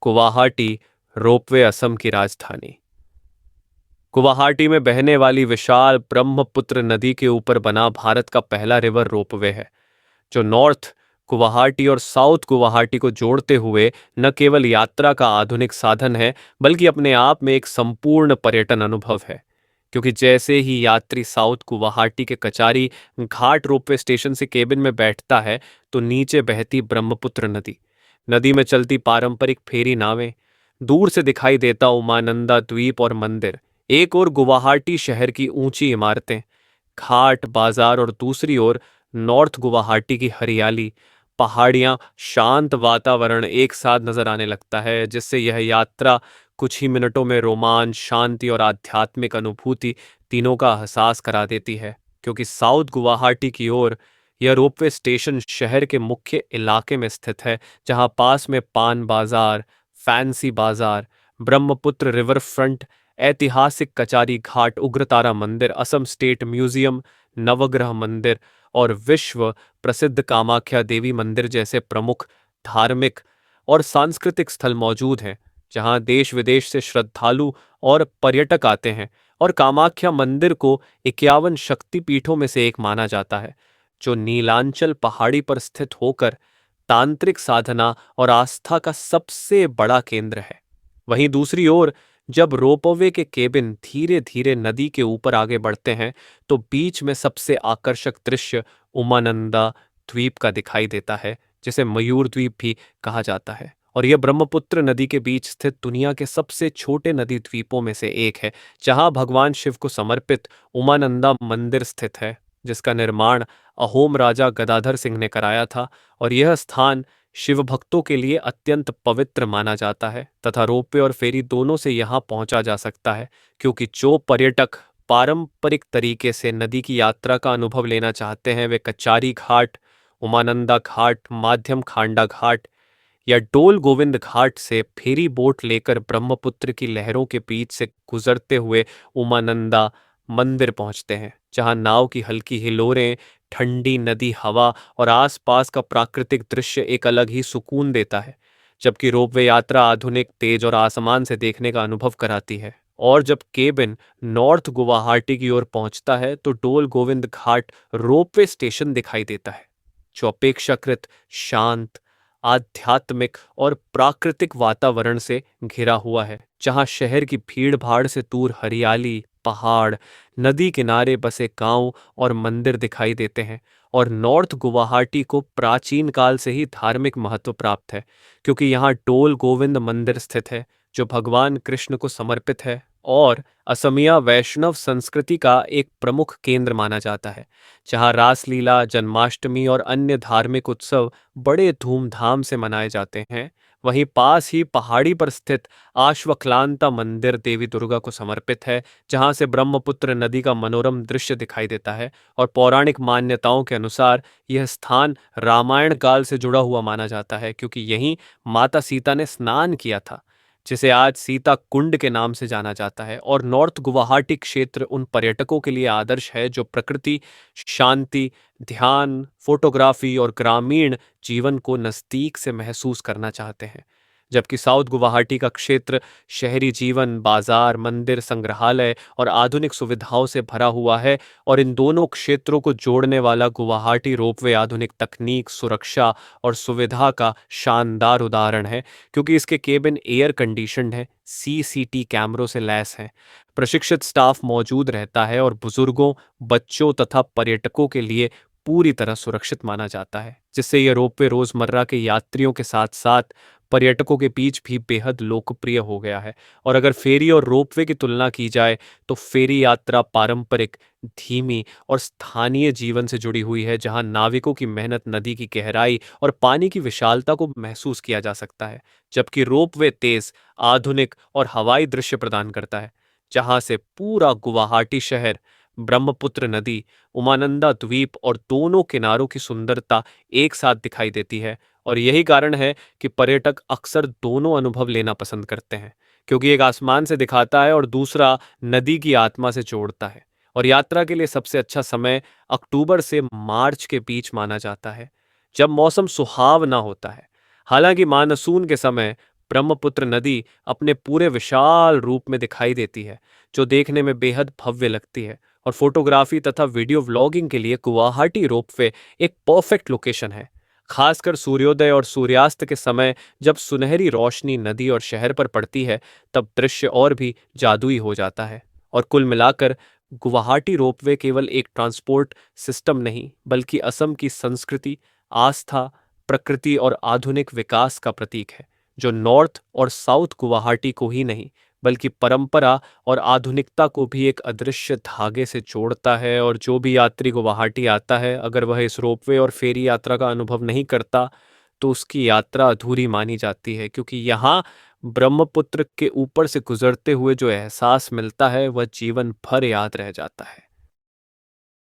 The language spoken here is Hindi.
गुवाहाटी रोपवे असम की राजधानी। गुवाहाटी में बहने वाली विशाल ब्रह्मपुत्र नदी के ऊपर बना भारत का पहला रिवर रोपवे है, जो नॉर्थ गुवाहाटी और साउथ गुवाहाटी को जोड़ते हुए न केवल यात्रा का आधुनिक साधन है, बल्कि अपने आप में एक संपूर्ण पर्यटन अनुभव है। क्योंकि जैसे ही यात्री साउथ गुवाहाटी के कचारी घाट रोपवे स्टेशन से केबिन में बैठता है, तो नीचे बहती ब्रह्मपुत्र नदी, नदी में चलती पारंपरिक फेरी नावें, दूर से दिखाई देता उमानंदा द्वीप और मंदिर, एक ओर गुवाहाटी शहर की ऊंची इमारतें, घाट, बाजार, और दूसरी ओर नॉर्थ गुवाहाटी की हरियाली, पहाड़ियां, शांत वातावरण एक साथ नजर आने लगता है, जिससे यह यात्रा कुछ ही मिनटों में रोमांच, शांति और आध्यात्मिक अनुभूति तीनों का एहसास करा देती है। क्योंकि साउथ गुवाहाटी की ओर यह रोपवे स्टेशन शहर के मुख्य इलाके में स्थित है, जहां पास में पान बाजार, फैंसी बाजार, ब्रह्मपुत्र रिवर फ्रंट, ऐतिहासिक कचारी घाट, उग्रतारा मंदिर, असम स्टेट म्यूजियम, नवग्रह मंदिर और विश्व प्रसिद्ध कामाख्या देवी मंदिर जैसे प्रमुख धार्मिक और सांस्कृतिक स्थल मौजूद हैं, जहां देश विदेश से श्रद्धालु और पर्यटक आते हैं। और कामाख्या मंदिर को 51 शक्तिपीठों में से एक माना जाता है, जो नीलांचल पहाड़ी पर स्थित होकर तांत्रिक साधना और आस्था का सबसे बड़ा केंद्र है। वहीं दूसरी ओर जब रोपवे के केबिन धीरे धीरे नदी के ऊपर आगे बढ़ते हैं, तो बीच में सबसे आकर्षक दृश्य उमानंदा द्वीप का दिखाई देता है, जिसे मयूर द्वीप भी कहा जाता है। और यह ब्रह्मपुत्र नदी के बीच स्थित दुनिया के सबसे छोटे नदी द्वीपों में से एक है, जहां भगवान शिव को समर्पित उमानंदा मंदिर स्थित है, जिसका निर्माण अहोम राजा गदाधर सिंह ने कराया था। और यह स्थान शिव भक्तों के लिए अत्यंत पवित्र माना जाता है तथा रोपवे और फेरी दोनों से यहाँ पहुंचा जा सकता है, क्योंकि जो पर्यटक पारंपरिक तरीके से नदी की यात्रा का अनुभव लेना चाहते हैं, वे कचारी घाट, उमानंदा घाट, माध्यम खांडा घाट या डोल गोविंद घाट से फेरी बोट लेकर ब्रह्मपुत्र की लहरों के बीच से गुजरते हुए उमानंदा मंदिर पहुंचते हैं, जहां नाव की हल्की हिलोरें, ठंडी नदी हवा और आसपास का प्राकृतिक दृश्य एक अलग ही सुकून देता है। जबकि रोपवे यात्रा आधुनिक, तेज और आसमान से देखने का अनुभव कराती है। और जब केबिन नॉर्थ गुवाहाटी की ओर पहुंचता है, तो डोल गोविंद घाट रोपवे स्टेशन दिखाई देता है, जो अपेक्षाकृत शांत, आध्यात्मिक और प्राकृतिक वातावरण से घिरा हुआ है, जहां शहर की भीड़ भाड़ से दूर हरियाली, पहाड़, नदी किनारे बसे गांव और मंदिर दिखाई देते हैं। और नॉर्थ गुवाहाटी को प्राचीन काल से ही धार्मिक महत्व प्राप्त है, क्योंकि यहाँ डोल गोविंद मंदिर स्थित है, जो भगवान कृष्ण को समर्पित है और असमिया वैष्णव संस्कृति का एक प्रमुख केंद्र माना जाता है, जहाँ रासलीला, जन्माष्टमी और अन्य धार्मिक उत्सव बड़े धूमधाम से मनाए जाते हैं। वहीं पास ही पहाड़ी पर स्थित आश्वक्लांता मंदिर देवी दुर्गा को समर्पित है, जहां से ब्रह्मपुत्र नदी का मनोरम दृश्य दिखाई देता है। और पौराणिक मान्यताओं के अनुसार यह स्थान रामायण काल से जुड़ा हुआ माना जाता है, क्योंकि यहीं माता सीता ने स्नान किया था, जिसे आज सीता कुंड के नाम से जाना जाता है। और नॉर्थ गुवाहाटी क्षेत्र उन पर्यटकों के लिए आदर्श है जो प्रकृति, शांति, ध्यान, फोटोग्राफी और ग्रामीण जीवन को नज़दीक से महसूस करना चाहते हैं। जबकि साउथ गुवाहाटी का क्षेत्र शहरी जीवन, बाजार, मंदिर, संग्रहालय और आधुनिक सुविधाओं से भरा हुआ है। और इन दोनों क्षेत्रों को जोड़ने वाला गुवाहाटी रोपवे आधुनिक तकनीक, सुरक्षा और सुविधा का शानदार उदाहरण है, क्योंकि इसके केबिन एयर कंडीशनड है, सीसीटी कैमरों से लैस हैं, प्रशिक्षित स्टाफ मौजूद रहता है और बुजुर्गों, बच्चों तथा पर्यटकों के लिए पूरी तरह सुरक्षित माना जाता है, जिससे यह रोपवे रोजमर्रा के यात्रियों के साथ साथ पर्यटकों के बीच भी बेहद लोकप्रिय हो गया है। और अगर फेरी और रोपवे की तुलना की जाए, तो फेरी यात्रा पारंपरिक, धीमी और स्थानीय जीवन से जुड़ी हुई है, जहां नाविकों की मेहनत, नदी की गहराई और पानी की विशालता को महसूस किया जा सकता है। जबकि रोपवे तेज, आधुनिक और हवाई दृश्य प्रदान करता है, जहां से पूरा गुवाहाटी शहर, ब्रह्मपुत्र नदी, उमानंदा द्वीप और दोनों किनारों की सुंदरता एक साथ दिखाई देती है। और यही कारण है कि पर्यटक अक्सर दोनों अनुभव लेना पसंद करते हैं, क्योंकि एक आसमान से दिखाता है और दूसरा नदी की आत्मा से जोड़ता है। और यात्रा के लिए सबसे अच्छा समय अक्टूबर से मार्च के बीच माना जाता है, जब मौसम सुहावना होता है। हालांकि मानसून के समय ब्रह्मपुत्र नदी अपने पूरे विशाल रूप में दिखाई देती है, जो देखने में बेहद भव्य लगती है। और फोटोग्राफी तथा वीडियो व्लॉगिंग के लिए गुवाहाटी रोपवे एक परफेक्ट लोकेशन है। खासकर सूर्योदय और सूर्यास्त के समय जब सुनहरी रोशनी नदी और शहर पर पड़ती है, तब दृश्य और भी जादुई हो जाता है। और कुल मिलाकर गुवाहाटी रोपवे केवल एक ट्रांसपोर्ट सिस्टम नहीं, बल्कि असम की संस्कृति, आस्था, प्रकृति और आधुनिक विकास का प्रतीक है, जो नॉर्थ और साउथ गुवाहाटी को ही नहीं, बल्कि परंपरा और आधुनिकता को भी एक अदृश्य धागे से जोड़ता है। और जो भी यात्री गुवाहाटी आता है, अगर वह इस रोपवे और फेरी यात्रा का अनुभव नहीं करता, तो उसकी यात्रा अधूरी मानी जाती है, क्योंकि यहाँ ब्रह्मपुत्र के ऊपर से गुजरते हुए जो एहसास मिलता है, वह जीवन भर याद रह जाता है।